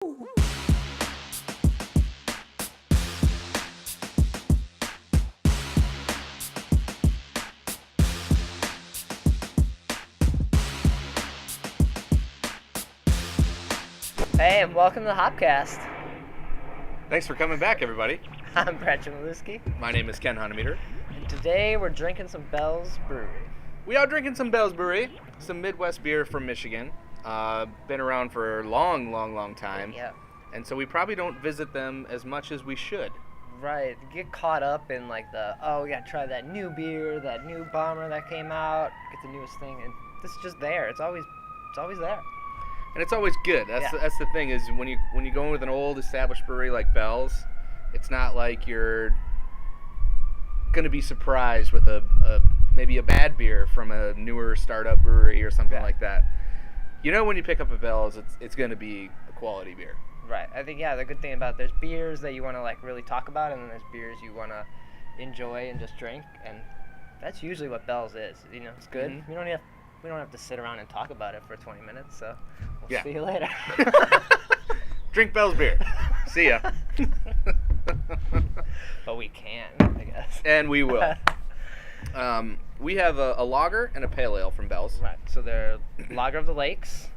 Hey, and welcome to the Hopcast. Thanks for coming back, everybody. I'm Brett Chmielewski. My name is Ken Hunnemeder. And today we're drinking some Bell's Brewery. We are drinking some Bell's Brewery, some Midwest beer from Michigan. Been around for a long time. Yeah. And so we probably don't visit them as much as we should. Right. Get caught up in like we gotta try that new beer, that new bomber that came out, get the newest thing, and this is just there. It's always there. And it's always good. That's the thing is when you go in with an old established brewery like Bell's, it's not like you're gonna be surprised with maybe a bad beer from a newer startup brewery or something like that. You know when you pick up a Bell's, it's gonna be a quality beer. Right. I think the good thing about there's beers that you want to like really talk about, and then there's beers you want to enjoy and just drink, and that's usually what Bell's is. You know, it's good. Mm-hmm. We don't have to sit around and talk about it for 20 minutes, so we'll see you later. Drink Bell's beer. See ya. But we can, I guess. And we will. We have a lager and a pale ale from Bell's. Right, so they're Lager of the Lakes.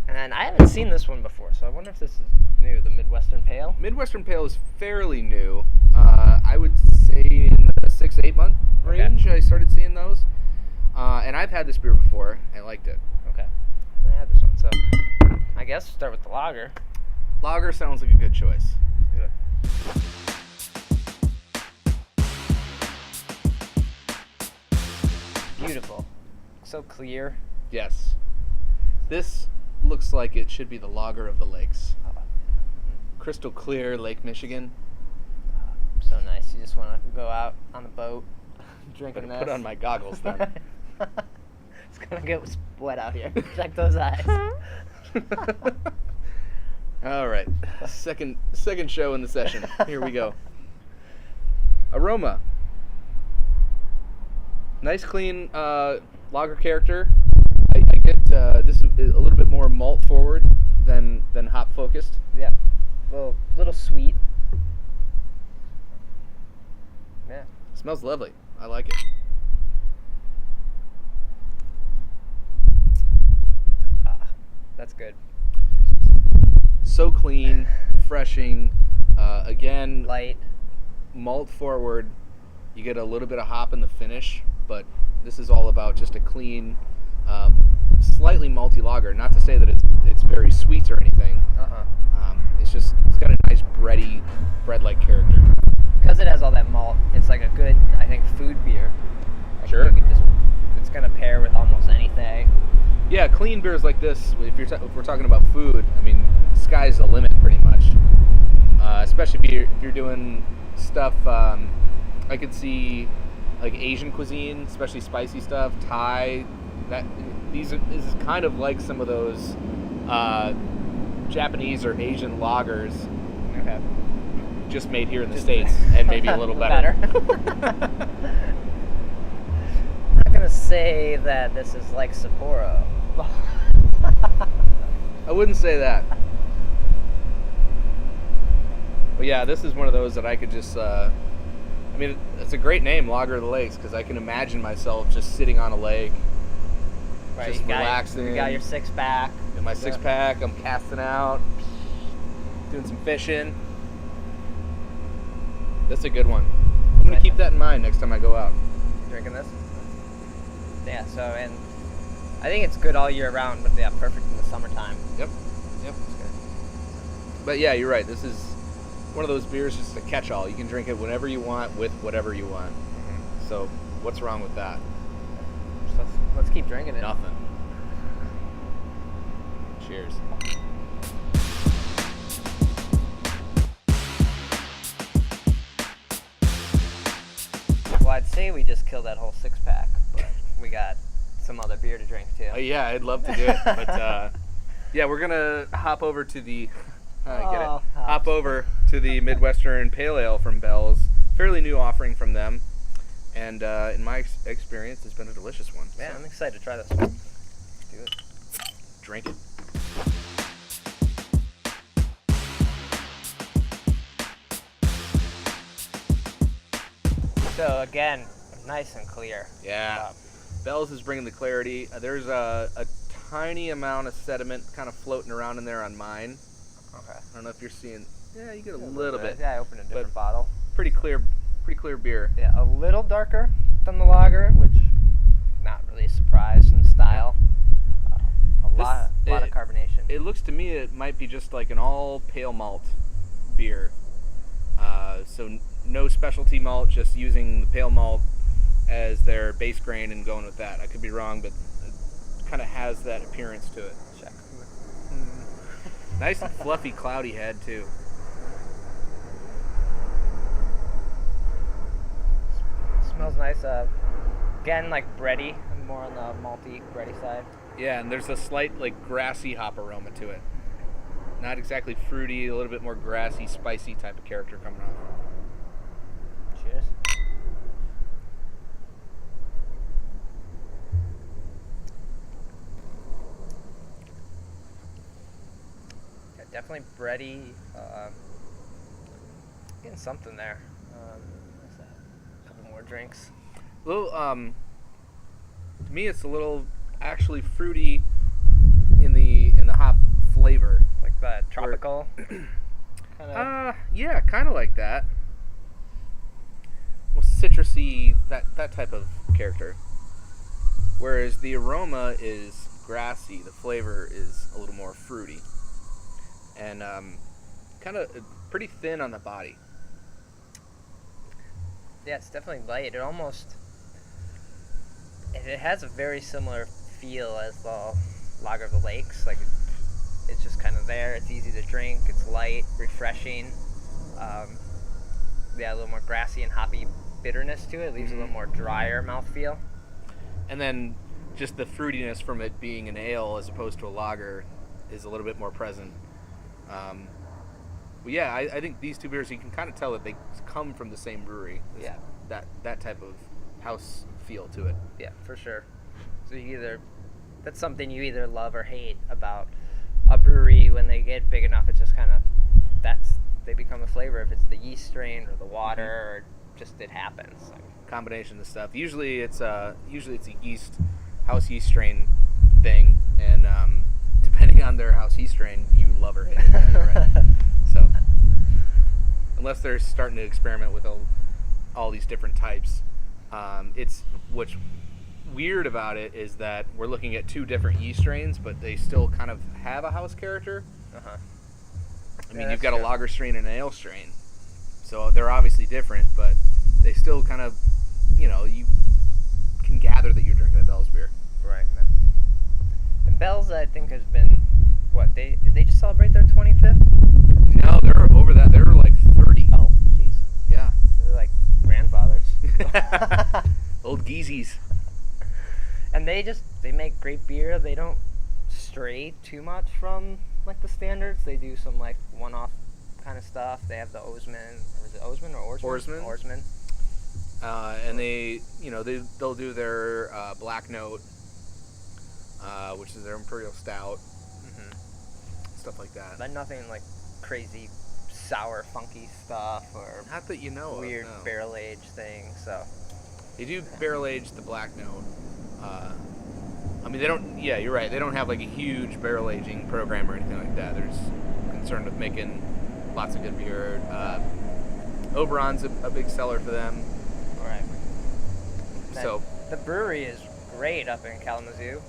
And I haven't seen this one before, so I wonder if this is new, the Midwestern Pale. Midwestern Pale is fairly new. I would say in the 6-8 month range I started seeing those. And I've had this beer before. I liked it. Okay. I haven't had this one, so I guess start with the lager. Lager sounds like a good choice. Let's do it. Beautiful. So clear. Yes. This looks like it should be the lager of the lakes. Crystal clear Lake Michigan. So nice. You just want to go out on the boat drinking this. Put on my goggles then. It's going to get wet out here. Check those eyes. All right. Second show in the session. Here we go. Aroma. Nice clean lager character. I get this is a little bit more malt forward than hop focused. Yeah, little sweet. Yeah. Smells lovely. I like it. That's good. So clean, refreshing. Again, light. Malt forward. You get a little bit of hop in the finish, but this is all about just a clean, slightly malty lager. Not to say that it's very sweet or anything. It's got a nice bread-like character. Because it has all that malt, it's like a good, I think, food beer. Like sure. It's gonna pair with almost anything. Yeah, clean beers like this. If we're talking about food, I mean, sky's the limit pretty much. Especially if you're doing stuff. I could see like Asian cuisine, especially spicy stuff, Thai. This is kind of like some of those Japanese or Asian lagers. Okay. Just made here in the States, and maybe a little better. I'm not gonna say that this is like Sapporo. I wouldn't say that. But yeah, this is one of those that I could just. I mean, it's a great name, Lager of the Lakes, because I can imagine myself just sitting on a lake, right, just relaxing. You got your 6-pack. Got my 6-pack. I'm casting out, doing some fishing. That's a good one. I'm gonna keep that in mind next time I go out. Drinking this? Yeah. So, and I think it's good all year round, but perfect in the summertime. Yep. It's good. But yeah, you're right. This is one of those beers, just a catch-all. You can drink it whenever you want with whatever you want. Mm-hmm. So what's wrong with that? So let's keep drinking it. Nothing. Cheers. Well, I'd say we just killed that whole 6-pack, but we got some other beer to drink too. Yeah, I'd love to do it, but yeah, we're gonna hop over to the hop over to the Midwestern Pale Ale from Bell's. Fairly new offering from them, and in my experience, it's been a delicious one. Yeah, so. I'm excited to try this one. Let's do it. Drink it. So again, nice and clear. Yeah. Bell's is bringing the clarity. There's a tiny amount of sediment kind of floating around in there on mine. Okay. I don't know if you're seeing. Yeah, you get a little bit. Yeah, I opened a different bottle. Pretty clear beer. Yeah, a little darker than the lager, which not really a surprise in the style. A lot of carbonation. It looks to me it might be just like an all pale malt beer. So no specialty malt, just using the pale malt as their base grain and going with that. I could be wrong, but it kind of has that appearance to it. Check. Nice and fluffy, cloudy head too. Smells nice. Again, like bready, more on the malty, bready side. Yeah, and there's a slight like grassy hop aroma to it. Not exactly fruity, a little bit more grassy, spicy type of character coming off. Cheers. Yeah, definitely bready. Getting something there. What's that? A couple more drinks. A little, to me, it's a little actually fruity in the hop flavor. Like that tropical kind of. Yeah, kind of like that. Well, citrusy, that type of character. Whereas the aroma is grassy, the flavor is a little more fruity, and kind of pretty thin on the body. Yeah, it's definitely light. It has a very similar feel as the Lager of the Lakes. Like it's just kind of there. It's easy to drink. It's light, refreshing. Yeah, a little more grassy and hoppy bitterness to it. It leaves a little more drier mouthfeel. And then just the fruitiness from it being an ale as opposed to a lager is a little bit more present. But yeah, I think these two beers, you can kind of tell that they come from the same brewery. Yeah. That type of house feel to it. Yeah, for sure. So that's something you either love or hate about a brewery. When they get big enough, it's just kind of, they become a flavor. If it's the yeast strain or the water, or just it happens. Like, combination of stuff. Usually it's a house yeast strain thing, and depending on their house yeast strain, you love or hate it. Right? So unless they're starting to experiment with all these different types, it's what's weird about it is that we're looking at two different yeast strains, but they still kind of have a house character. I mean, you've got a lager strain and an ale strain, so they're obviously different, but they still kind of, you can gather that you're drinking a Bell's beer. Right. And Bell's, I think, has been, did they just celebrate their 25th? No, they're over that. They're like 30. Oh, jeez. Yeah. They're like grandfathers. Old geezies. And they make great beer. They don't stray too much from like the standards. They do some like one-off kind of stuff. They have the Osman, or is it Osman or Orsman? Orsman. And they'll do their Black Note, which is their Imperial Stout, stuff like that. But nothing like crazy sour, funky stuff or not that you know weird of, no. barrel aged thing. So they do barrel age the Black Note. I mean, they don't. Yeah, you're right. They don't have like a huge barrel aging program or anything like that. They're just concerned with making lots of good beer. Oberon's a big seller for them. Right. So the brewery is great up in Kalamazoo.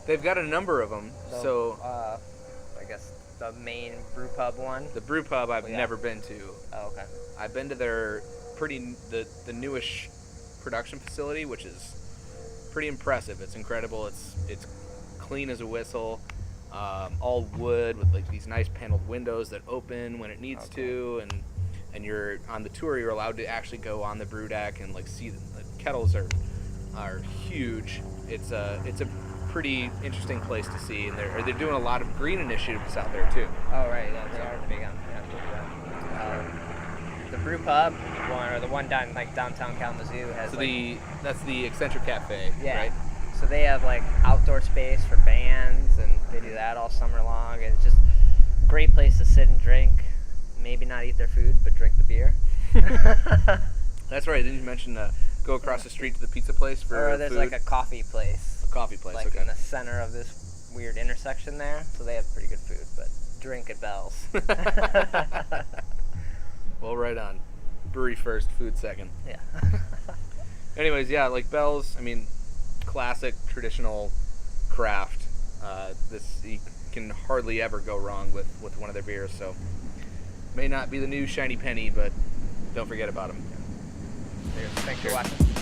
They've got a number of them. I guess the main brew pub one. The brew pub I've never been to. Oh, okay. I've been to their the newish production facility, which is pretty impressive. It's incredible. It's clean as a whistle. All wood with like these nice paneled windows that open when it needs to, and you're on the tour. You're allowed to actually go on the brew deck and like see the kettles are huge. It's a pretty interesting place to see, and they're doing a lot of green initiatives out there too. Oh right, yeah, they are big on the brew pub the one down like downtown Kalamazoo has that's the Eccentric Cafe, right? So they have like outdoor space for bands, and they do that all summer long. And it's just a great place to sit and drink. Maybe not eat their food, but drink the beer. That's right. Didn't you mention go across the street to the pizza place for Or there's food? like a coffee place. A coffee place, like okay. in the center of this weird intersection there. So they have pretty good food, but drink at Bell's. Well, right on. Brewery first, food second. Yeah. Anyways, yeah, like Bell's, I mean, classic, traditional craft. This you can hardly ever go wrong with one of their beers, so may not be the new shiny penny, but don't forget about them. Thanks for watching.